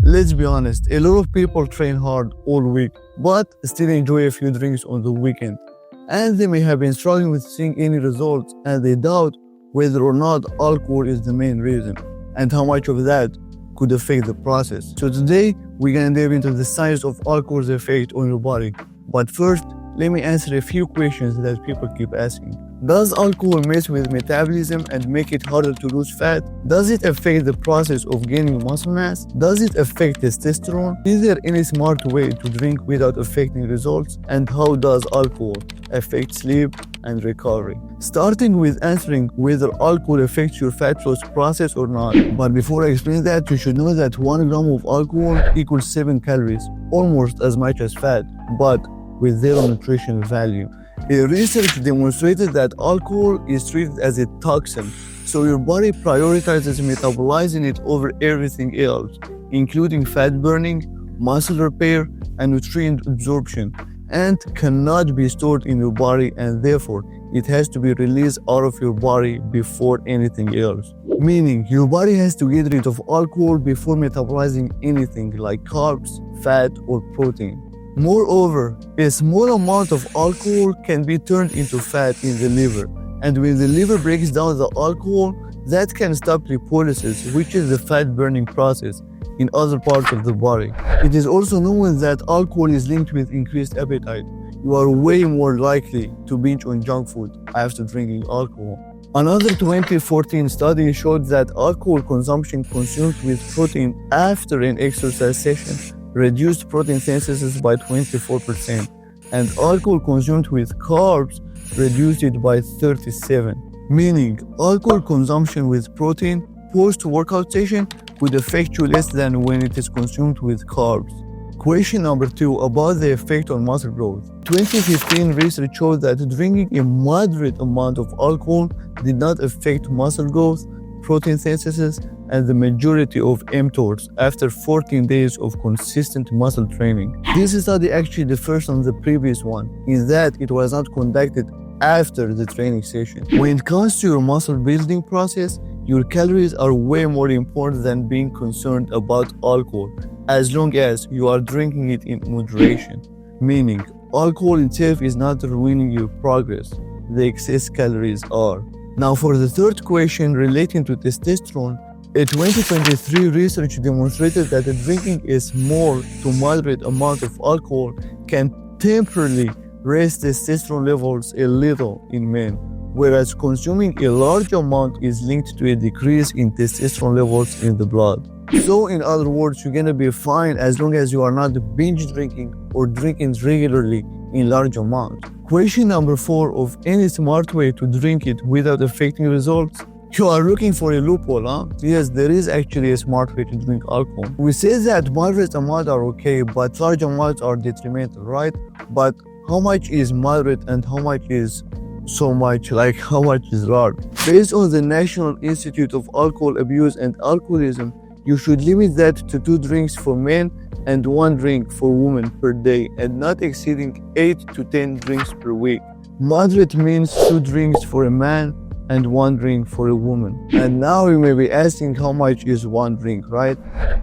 Let's be honest, a lot of people train hard all week, but still enjoy a few drinks on the weekend. And they may have been struggling with seeing any results, and they doubt whether or not alcohol is the main reason, and how much of that could affect the process. So today, we're gonna dive into the science of alcohol's effect on your body. But first, let me answer a few questions that people keep asking. Does alcohol mess with metabolism and make it harder to lose fat? Does it affect the process of gaining muscle mass? Does it affect testosterone? Is there any smart way to drink without affecting results? And how does alcohol affect sleep and recovery? Starting with answering whether alcohol affects your fat loss process or not. But before I explain that, you should know that 1 gram of alcohol equals 7 calories, almost as much as fat, but with zero nutritional value. Research demonstrated that alcohol is treated as a toxin, so your body prioritizes metabolizing it over everything else, including fat burning, muscle repair, and nutrient absorption, and cannot be stored in your body, and therefore it has to be released out of your body before anything else. Meaning, your body has to get rid of alcohol before metabolizing anything like carbs, fat, or protein. Moreover, a small amount of alcohol can be turned into fat in the liver, and when the liver breaks down the alcohol, that can stop lipolysis, which is the fat burning process in other parts of the body. It is also known that alcohol is linked with increased appetite. You are way more likely to binge on junk food after drinking alcohol. Another 2014 study showed that alcohol consumption consumed with protein after an exercise session reduced protein synthesis by 24%, and alcohol consumed with carbs reduced it by 37%. Meaning, alcohol consumption with protein post-workout session could affect you less than when it is consumed with carbs. Question number 2 about the effect on muscle growth. 2015 research showed that drinking a moderate amount of alcohol did not affect muscle growth, protein synthesis, and the majority of mTORs after 14 days of consistent muscle training. This study actually differs from the previous one in that it was not conducted after the training session. When it comes to your muscle building process, your calories are way more important than being concerned about alcohol, as long as you are drinking it in moderation. Meaning, alcohol itself is not ruining your progress, the excess calories are. Now for the third question relating to testosterone, a 2023 research demonstrated that drinking a small to moderate amount of alcohol can temporarily raise testosterone levels a little in men, whereas consuming a large amount is linked to a decrease in testosterone levels in the blood. So in other words, you're gonna be fine as long as you are not binge drinking or drinking regularly in large amounts. Question number 4 of any smart way to drink it without affecting results. You are looking for a loophole, huh? Yes, there is actually a smart way to drink alcohol. We say that moderate amounts are okay, but large amounts are detrimental, right? But how much is moderate and how much is so much, like how much is large? Based on the National Institute of Alcohol Abuse and Alcoholism, you should limit that to 2 drinks for men and 1 drink for women per day, and not exceeding 8 to 10 drinks per week. Moderate means 2 drinks for a man and 1 drink for a woman. And now you may be asking how much is 1 drink, right?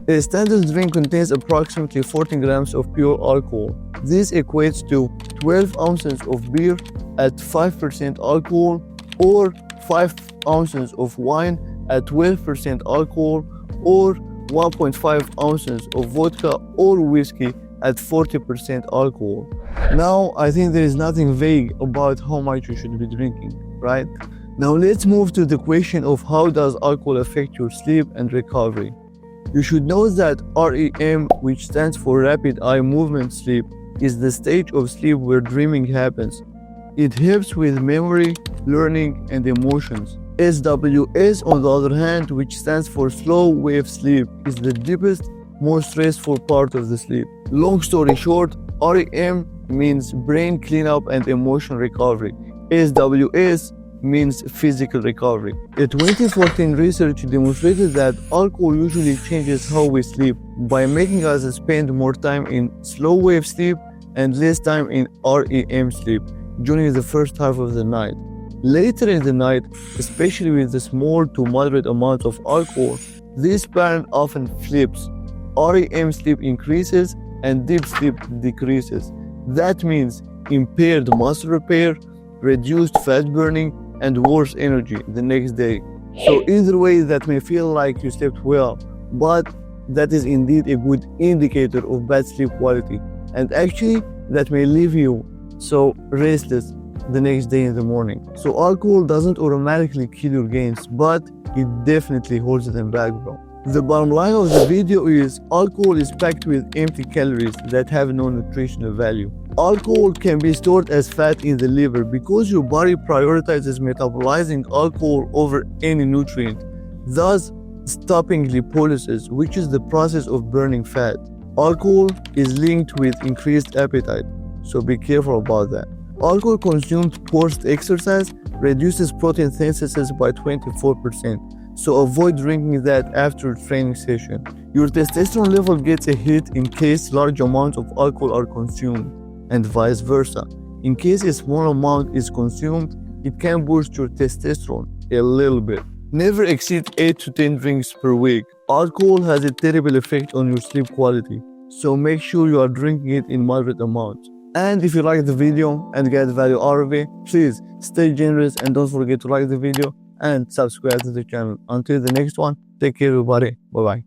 A standard drink contains approximately 14 grams of pure alcohol. This equates to 12 ounces of beer at 5% alcohol, or 5 ounces of wine at 12% alcohol, or 1.5 ounces of vodka or whiskey at 40% alcohol. Now, I think there is nothing vague about how much you should be drinking, right? Now let's move to the question of how does alcohol affect your sleep and recovery. You should know that REM, which stands for rapid eye movement sleep, is the stage of sleep where dreaming happens. It helps with memory, learning, and emotions. SWS, on the other hand, which stands for slow wave sleep, is the deepest, most stressful part of the sleep. Long story short, REM means brain cleanup and emotional recovery. SWS means physical recovery. A 2014 research demonstrated that alcohol usually changes how we sleep by making us spend more time in slow wave sleep and less time in REM sleep during the first half of the night. Later in the night, especially with the small to moderate amount of alcohol, this pattern often flips, REM sleep increases and deep sleep decreases. That means impaired muscle repair, reduced fat burning, and worse energy the next day. So either way, that may feel like you slept well, but that is indeed a good indicator of bad sleep quality. And actually, that may leave you so restless the next day in the morning. So alcohol doesn't automatically kill your gains, but it definitely holds them back, bro. The bottom line of the video is alcohol is packed with empty calories that have no nutritional value. Alcohol can be stored as fat in the liver because your body prioritizes metabolizing alcohol over any nutrient, thus stopping lipolysis, which is the process of burning fat. Alcohol is linked with increased appetite, so be careful about that. Alcohol consumed post-exercise reduces protein synthesis by 24%, so avoid drinking that after a training session. Your testosterone level gets a hit in case large amounts of alcohol are consumed, and vice versa. In case a small amount is consumed, it can boost your testosterone a little bit. Never exceed 8 to 10 drinks per week. Alcohol has a terrible effect on your sleep quality, so make sure you are drinking it in moderate amounts. And if you like the video and get value out of it, please stay generous and don't forget to like the video and subscribe to the channel. Until the next one, take care everybody. Bye bye.